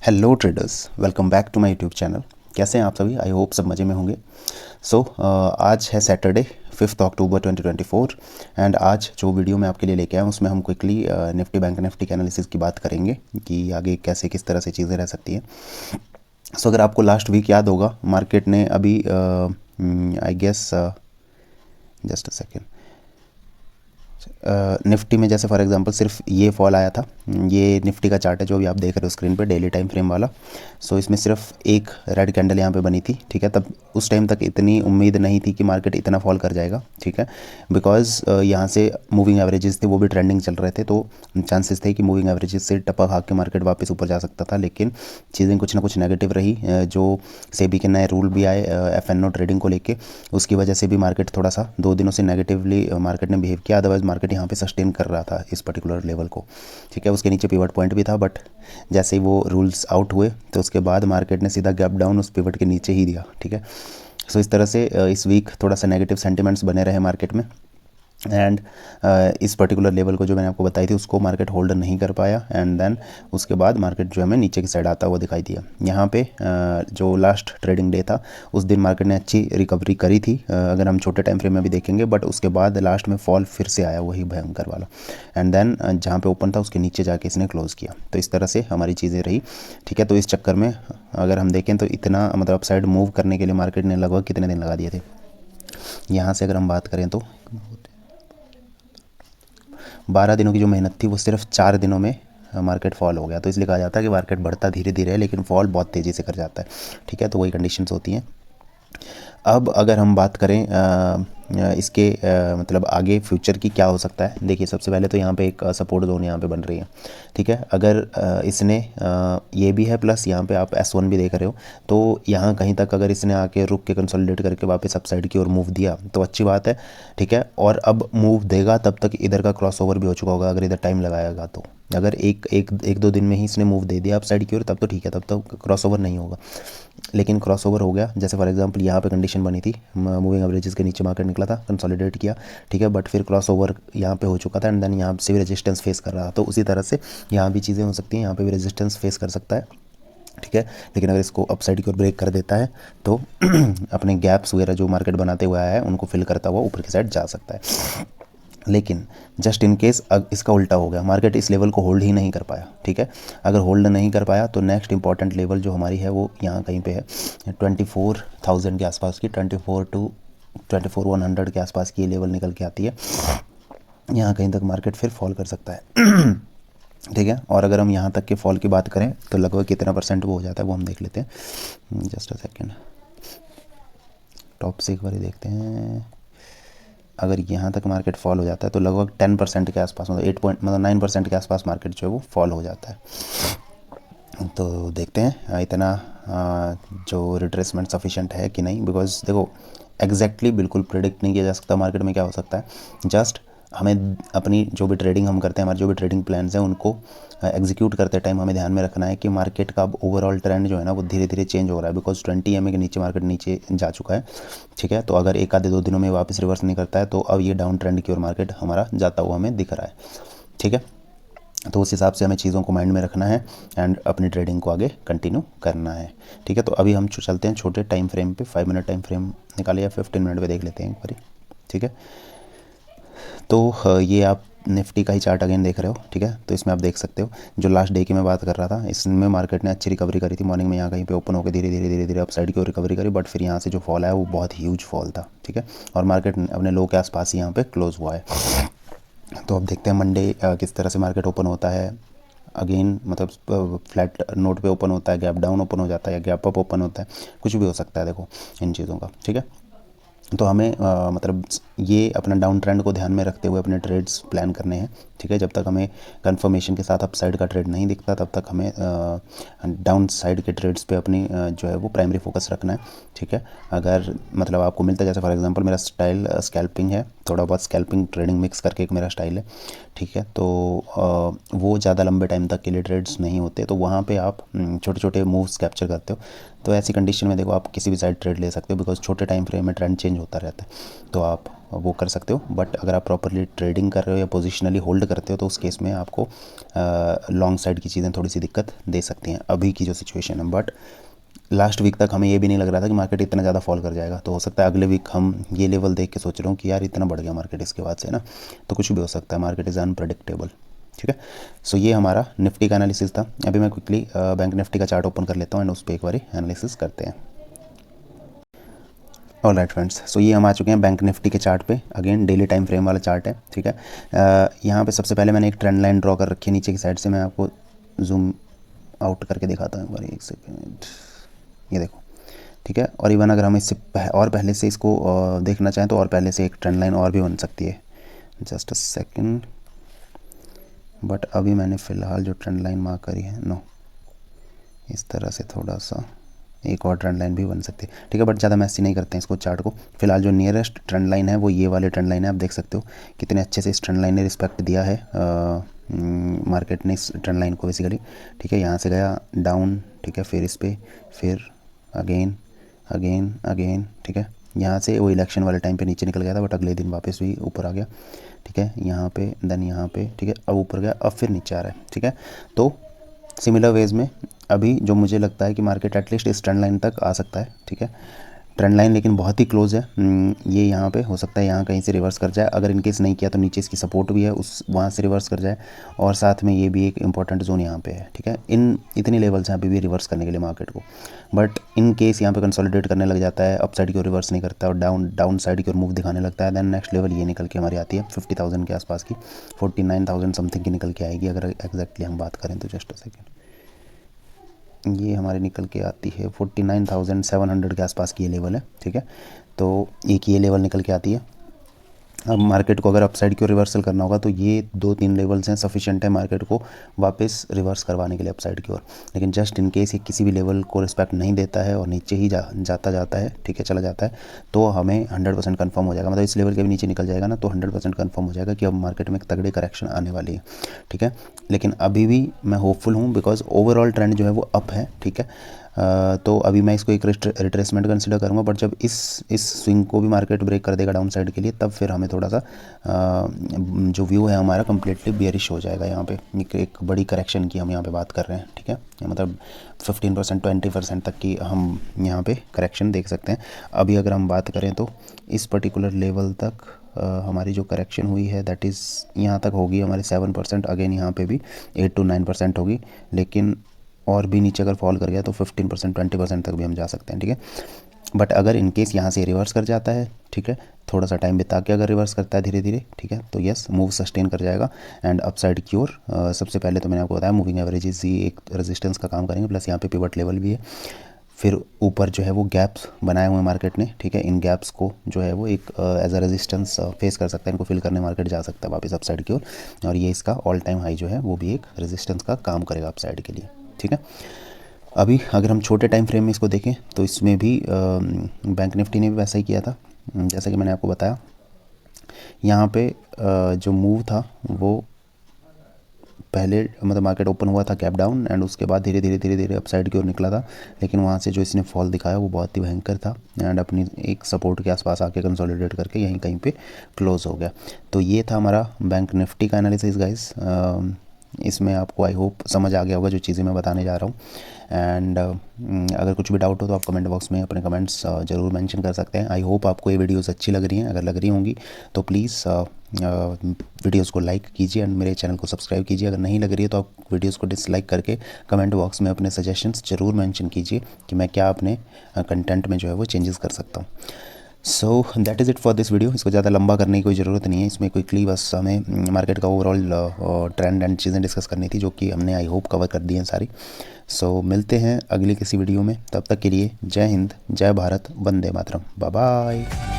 Hello traders, welcome back to my YouTube channel. कैसे हैं आप सभी? आई होप सब मज़े में होंगे। आज है सैटरडे 5 अक्टूबर 2024 एंड आज जो वीडियो मैं आपके लिए लेके आया हूँ उसमें हम क्विकली निफ्टी बैंक निफ्टी के एनालिसिस की बात करेंगे कि आगे कैसे किस तरह से चीज़ें रह सकती हैं। अगर आपको लास्ट वीक याद होगा, मार्केट ने अभी I guess just a second, Nifty में जैसे फॉर एग्जांपल सिर्फ ये फॉल आया था। ये निफ्टी का चार्ट है जो अभी आप देख रहे हो स्क्रीन पे, डेली टाइम फ्रेम वाला। इसमें सिर्फ एक रेड कैंडल यहाँ पे बनी थी, ठीक है। तब उस टाइम तक इतनी उम्मीद नहीं थी कि मार्केट इतना फॉल कर जाएगा, ठीक है, बिकॉज यहाँ से मूविंग एवरेजेस थे वो भी ट्रेंडिंग चल रहे थे, तो चांसेस थे कि मूविंग एवरेजेस से टपा खा के मार्केट वापस ऊपर जा सकता था। लेकिन चीज़ें कुछ ना कुछ नेगेटिव रही। जो सेबी के नए रूल भी आए एफएनओ ट्रेडिंग को लेके, उसकी वजह से भी मार्केट थोड़ा सा 2 दिनों से नेगेटिवली मार्केट ने बिहेव किया। अदरवाइज मार्केट यहाँ पे सस्टेन कर रहा था इस पर्टिकुलर लेवल को, ठीक है। उसके नीचे पिवट पॉइंट भी था, बट जैसे ही वो रूल्स आउट हुए तो उसके बाद मार्केट ने सीधा गैप डाउन उस पिवट के नीचे ही दिया, ठीक है। इस तरह से इस वीक थोड़ा सा नेगेटिव सेंटिमेंट्स बने रहे मार्केट में एंड इस पर्टिकुलर लेवल को जो मैंने आपको बताई थी उसको मार्केट होल्ड नहीं कर पाया एंड देन उसके बाद मार्केट जो हमें नीचे की साइड आता हुआ दिखाई दिया। यहाँ पे जो लास्ट ट्रेडिंग डे था उस दिन मार्केट ने अच्छी रिकवरी करी थी, अगर हम छोटे टाइम फ्रेम में भी देखेंगे, बट उसके बाद लास्ट में फॉल फिर से आया वही भयंकर वाला एंड देन जहाँ पे ओपन था उसके नीचे जाके इसने क्लोज़ किया। तो इस तरह से हमारी चीज़ें रही, ठीक है। तो इस चक्कर में अगर हम देखें तो इतना मतलब अपसाइड मूव करने के लिए मार्केट ने लगभग कितने दिन लगा दिए थे। यहाँ से अगर हम बात करें तो 12 दिनों की जो मेहनत थी वो सिर्फ 4 दिनों में मार्केट फॉल हो गया। तो इसलिए कहा जाता है कि मार्केट बढ़ता धीरे धीरे है लेकिन फॉल बहुत तेज़ी से कर जाता है, ठीक है। तो वही कंडीशंस होती हैं। अब अगर हम बात करें इसके मतलब आगे फ्यूचर की क्या हो सकता है, देखिए सबसे पहले तो यहाँ पे एक सपोर्ट जोन यहाँ पे बन रही है, ठीक है। अगर इसने ये भी है प्लस यहाँ पे आप S1 भी देख रहे हो, तो यहाँ कहीं तक अगर इसने आके रुक के कंसोलिडेट करके वापस अपसाइड की ओर मूव दिया तो अच्छी बात है, ठीक है। और अब मूव देगा तब तक इधर का क्रॉस ओवर भी हो चुका होगा, अगर इधर टाइम लगाएगा तो। अगर एक दो दिन में ही इसने मूव दे दिया अपसाइड की ओर तब तो ठीक है, तब तो क्रॉस ओवर नहीं होगा। लेकिन क्रॉस ओवर हो गया, जैसे फॉर एग्जांपल यहाँ पे कंडीशन बनी थी, मूविंग एवरेजेस के नीचे मार्केट निकला था, कंसोलिडेट किया, ठीक है, बट फिर क्रॉस ओवर यहाँ पे हो चुका था एंड देन यहाँ से भी रेजिस्टेंस फेस कर रहा था। तो उसी तरह से यहाँ भी चीज़ें हो सकती हैं, यहाँ पे भी रेजिस्टेंस फेस कर सकता है, ठीक है। लेकिन अगर इसको अपसाइड की ओर ब्रेक कर देता है तो अपने गैप्स वगैरह जो मार्केट बनाते हुए आया है उनको फिल करता हुआ ऊपर की साइड जा सकता है। लेकिन जस्ट इन केस इसका उल्टा हो गया, मार्केट इस लेवल को होल्ड ही नहीं कर पाया, ठीक है। अगर होल्ड नहीं कर पाया तो नेक्स्ट इंपॉर्टेंट लेवल जो हमारी है वो यहाँ कहीं पे है 24,000 के आसपास की, 24,100 के आसपास की ये लेवल निकल के आती है। यहाँ कहीं तक मार्केट फिर फॉल कर सकता है, ठीक है। और अगर हम यहाँ तक के फॉल की बात करें तो लगभग कितना परसेंट वो हो जाता है वो हम देख लेते हैं। जस्ट अ सेकेंड, टॉप से एक बार देखते हैं। अगर यहाँ तक मार्केट फॉल हो जाता है तो लगभग 10% के आसपास, मतलब 9% के आसपास मार्केट जो है वो फॉल हो जाता है। तो देखते हैं इतना जो रिट्रेसमेंट सफिशिएंट है कि नहीं, बिकॉज देखो एग्जैक्टली बिल्कुल प्रिडिक्ट नहीं किया जा सकता मार्केट में क्या हो सकता है। जस्ट हमें अपनी जो भी ट्रेडिंग हम करते हैं, हमारे जो भी ट्रेडिंग प्लान्स हैं उनको एग्जीक्यूट करते टाइम हमें ध्यान में रखना है कि मार्केट का अब ओवरऑल ट्रेंड जो है ना वो धीरे धीरे चेंज हो रहा है, बिकॉज 20 EMA के नीचे मार्केट नीचे जा चुका है, ठीक है। तो अगर एक आधे 2 दिनों में वापस रिवर्स नहीं करता है तो अब ये डाउन ट्रेंड की ओर मार्केट हमारा जाता हुआ हमें दिख रहा है, ठीक है। तो उस हिसाब से हमें चीज़ों को माइंड में रखना है एंड अपनी ट्रेडिंग को आगे कंटिन्यू करना है, ठीक है। तो अभी हम चलते हैं छोटे टाइम फ्रेम पे, 5 मिनट टाइम फ्रेम निकालिए या 15 मिनट पे देख लेते हैं एक बारी, ठीक है। तो ये आप निफ्टी का ही चार्ट अगेन देख रहे हो, ठीक है। तो इसमें आप देख सकते हो जो लास्ट डे की मैं बात कर रहा था, इसमें मार्केट ने अच्छी रिकवरी करी थी। मॉर्निंग में यहाँ कहीं पे ओपन होकर धीरे धीरे धीरे धीरे अपसाइड की ओर रिकवरी करी, बट फिर यहाँ से जो फॉल आया वो बहुत ह्यूज फॉल था, ठीक है। और मार्केट अपने लो के आसपास ही यहाँ पे क्लोज हुआ है। तो अब देखते हैं मंडे किस तरह से मार्केट ओपन होता है। अगेन मतलब फ्लैट नोट पे ओपन होता है, गैप डाउन ओपन हो जाता है या गैप अप ओपन होता है, कुछ भी हो सकता है देखो इन चीज़ों का, ठीक है। तो हमें मतलब ये अपना डाउन ट्रेंड को ध्यान में रखते हुए अपने ट्रेड्स प्लान करने हैं, ठीक है। जब तक हमें कंफर्मेशन के साथ अप साइड का ट्रेड नहीं दिखता तब तक हमें डाउन साइड के ट्रेड्स पे अपनी जो है वो प्राइमरी फोकस रखना है, ठीक है। अगर मतलब आपको मिलता है, जैसे फॉर एग्जांपल मेरा स्टाइल स्कैल्पिंग है, थोड़ा बहुत स्कैल्पिंग ट्रेडिंग मिक्स करके एक मेरा स्टाइल है, ठीक है। तो वो ज़्यादा लंबे टाइम तक के लिए ट्रेड्स नहीं होते, तो वहाँ पे आप छोटे छोटे मूव्स कैप्चर करते हो। तो ऐसी कंडीशन में देखो आप किसी भी साइड ट्रेड ले सकते हो, बिकॉज छोटे टाइम फ्रेम में ट्रेंड चेंज होता रहता है। तो आप वो कर सकते हो, बट अगर आप प्रॉपरली ट्रेडिंग कर रहे हो या पोजिशनली होल्ड करते हो तो उस केस में आपको लॉन्ग साइड की चीज़ें थोड़ी सी दिक्कत दे सकती हैं अभी की जो सिचुएशन है। बट लास्ट वीक तक हमें ये भी नहीं लग रहा था कि मार्केट इतना ज़्यादा फॉल कर जाएगा, तो हो सकता है अगले वीक हम ये लेवल देख के सोच रहे हो कि यार इतना बढ़ गया मार्केट इसके बाद से ना, तो कुछ भी हो सकता है, मार्केट इज़ अनप्रडिक्टेबल। ठीक है, सो ये हमारा निफ्टी का एनालिसिस था। अभी मैं क्विकली बैंक निफ्टी का चार्ट ओपन कर लेता हूँ एंड उस पर एक बार एनालिसिस करते हैं। ऑल राइट फ्रेंड्स, सो ये हम आ चुके हैं बैंक निफ्टी के चार्ट पे। अगेन डेली टाइम फ्रेम वाला चार्ट है। ठीक है, यहाँ पे सबसे पहले मैंने एक ट्रेंड लाइन ड्रॉ कर रखी है नीचे की साइड से। मैं आपको जूम आउट करके दिखाता हूँ एक बार, एक सेकेंड, ये देखो। ठीक है, और इवन अगर हम इससे और पहले से इसको देखना चाहें तो और पहले से एक ट्रेंड लाइन और भी बन सकती है। जस्ट अ सेकेंड, बट अभी मैंने फ़िलहाल जो ट्रेंड लाइन मार्क करी है, नो, इस तरह से थोड़ा सा एक और ट्रेंड लाइन भी बन सकती है। ठीक है, बट ज़्यादा मैसी नहीं करते हैं इसको चार्ट को। फिलहाल जो नियरेस्ट ट्रेंड लाइन है वो ये वाले ट्रेंड लाइन है। आप देख सकते हो कितने अच्छे से इस ट्रेंड लाइन ने रिस्पेक्ट दिया है मार्केट ने इस ट्रेंड लाइन को बेसिकली। ठीक है, यहाँ से गया डाउन, ठीक है, फिर इस पर, फिर अगेन अगेन अगेन। ठीक है, यहाँ से वो इलेक्शन वाले टाइम पे नीचे निकल गया था, बट अगले दिन वापस भी ऊपर आ गया। ठीक है, यहाँ पे देन यहाँ पे, ठीक है, अब ऊपर गया, अब फिर नीचे आ रहा है। ठीक है, तो सिमिलर वेज में अभी जो मुझे लगता है कि मार्केट एटलीस्ट इस ट्रेंड लाइन तक आ सकता है। ठीक है, ट्रेंड लाइन लेकिन बहुत ही क्लोज है। ये यहाँ पे हो सकता है यहाँ कहीं से रिवर्स कर जाए, अगर इनकेस नहीं किया तो नीचे इसकी सपोर्ट भी है, उस वहाँ से रिवर्स कर जाए, और साथ में ये भी एक इंपॉर्टेंट जोन यहाँ पे है। ठीक है, इन इतनी लेवल्स हैं अभी भी रिवर्स करने के लिए मार्केट को, बट इन केस यहाँ पे कंसोलिडेट करने लग जाता है, अप साइड की ओर रिवर्स नहीं करता और डाउन साइड की ओर मूव दिखाने लगता है, देन नेक्स्ट लेवल ये निकल के हमारी आती है 50,000 के आसपास की, 49,000 समथिंग की निकल के आएगी अगर एग्जैक्टली हम बात करें तो। जस्ट अ सेकेंड, ये हमारी निकल के आती है 49,700 के आसपास की ये लेवल है। ठीक है, तो एक ये लेवल निकल के आती है। अब मार्केट को अगर अपसाइड की ओर रिवर्सल करना होगा तो ये 2-3 लेवल्स हैं, सफिशिएंट है मार्केट को वापस रिवर्स करवाने के लिए अपसाइड की ओर। लेकिन जस्ट इन केस ये किसी भी लेवल को रिस्पेक्ट नहीं देता है और नीचे ही जाता है, ठीक है, चला जाता है, तो हमें 100% कन्फर्म हो जाएगा, मतलब इस लेवल के भी नीचे निकल जाएगा ना तो 100% कन्फर्म हो जाएगा कि अब मार्केट में एक तगड़ी करेक्शन आने वाली है। ठीक है, लेकिन अभी भी मैं होपफुल हूँ बिकॉज ओवरऑल ट्रेंड जो है वो अप है। ठीक है, तो अभी मैं इसको एक रिट्रेसमेंट कंसिडर करूँगा, बट जब इस स्विंग को भी मार्केट ब्रेक कर देगा डाउन साइड के लिए, तब फिर हमें थोड़ा सा जो व्यू है हमारा कम्प्लीटली बेयरिश हो जाएगा। यहाँ पे एक बड़ी करेक्शन की हम यहाँ पे बात कर रहे हैं। ठीक है, मतलब 15% 20% तक की हम यहाँ पे करेक्शन देख सकते हैं। अभी अगर हम बात करें तो इस पर्टिकुलर लेवल तक हमारी जो करेक्शन हुई है दैट इज़ यहाँ तक होगी हमारी 7%, अगेन यहाँ पे भी 8 to 9% होगी, लेकिन और भी नीचे अगर फॉल कर गया तो 15% 20% तक भी हम जा सकते हैं। ठीक है, बट अगर इनकेस यहाँ से रिवर्स कर जाता है, ठीक है, थोड़ा सा टाइम बिता के अगर रिवर्स करता है धीरे धीरे, ठीक है, तो यस मूव सस्टेन कर जाएगा एंड अपसाइड की ओर सबसे पहले तो मैंने आपको बताया मूविंग एवरेजेस ही एक रेजिस्टेंस का काम करेंगे, प्लस यहाँ पे पिवट लेवल भी है। फिर ऊपर जो है वो गैप्स बनाए हुए हैं मार्केट ने। ठीक है, इन गैप्स को जो है वो एक एज अ रेजिस्टेंस फेस कर सकता है, इनको फिल करने मार्केट जा सकता है वापस अपसाइड की ओर, और ये इसका ऑल टाइम हाई जो है वो भी एक रेजिस्टेंस का काम करेगा अपसाइड के लिए। ठीक है, अभी अगर हम छोटे टाइम फ्रेम में इसको देखें तो इसमें भी बैंक निफ्टी ने भी वैसा ही किया था, जैसा कि मैंने आपको बताया। यहाँ पे जो मूव था वो पहले मतलब मार्केट ओपन हुआ था गैप डाउन एंड उसके बाद धीरे धीरे धीरे धीरे अपसाइड की ओर निकला था, लेकिन वहाँ से जो इसने फॉल दिखाया वो बहुत ही भयंकर था एंड अपनी एक सपोर्ट के आसपास आके कंसोलिडेट करके यहीं कहीं पे क्लोज हो गया। तो ये था हमारा बैंक निफ्टी का एनालिसिस गाइस। इसमें आपको आई होप समझ आ गया होगा जो चीज़ें मैं बताने जा रहा हूँ, एंड अगर कुछ भी डाउट हो तो आप कमेंट बॉक्स में अपने कमेंट्स ज़रूर मेंशन कर सकते हैं। आई होप आपको ये वीडियोस अच्छी लग रही हैं, अगर लग रही होंगी तो प्लीज़ वीडियोस को लाइक कीजिए एंड मेरे चैनल को सब्सक्राइब कीजिए। अगर नहीं लग रही है तो आप वीडियोस को डिसलाइक करके कमेंट बॉक्स में अपने सजेशंस ज़रूर मेंशन कीजिए कि मैं क्या अपने कंटेंट में जो है वो चेंजेस कर सकता हूँ। So that is it for this video. इसको ज़्यादा लंबा करने की कोई ज़रूरत नहीं है, इसमें क्विकली बस हमें मार्केट का ओवरऑल ट्रेंड एंड चीज़ें डिस्कस करनी थी जो कि हमने आई होप कवर कर दी हैं सारी। सो मिलते हैं अगली किसी वीडियो में, तब तक के लिए जय हिंद, जय भारत, वंदे मातरम, बाय बाय।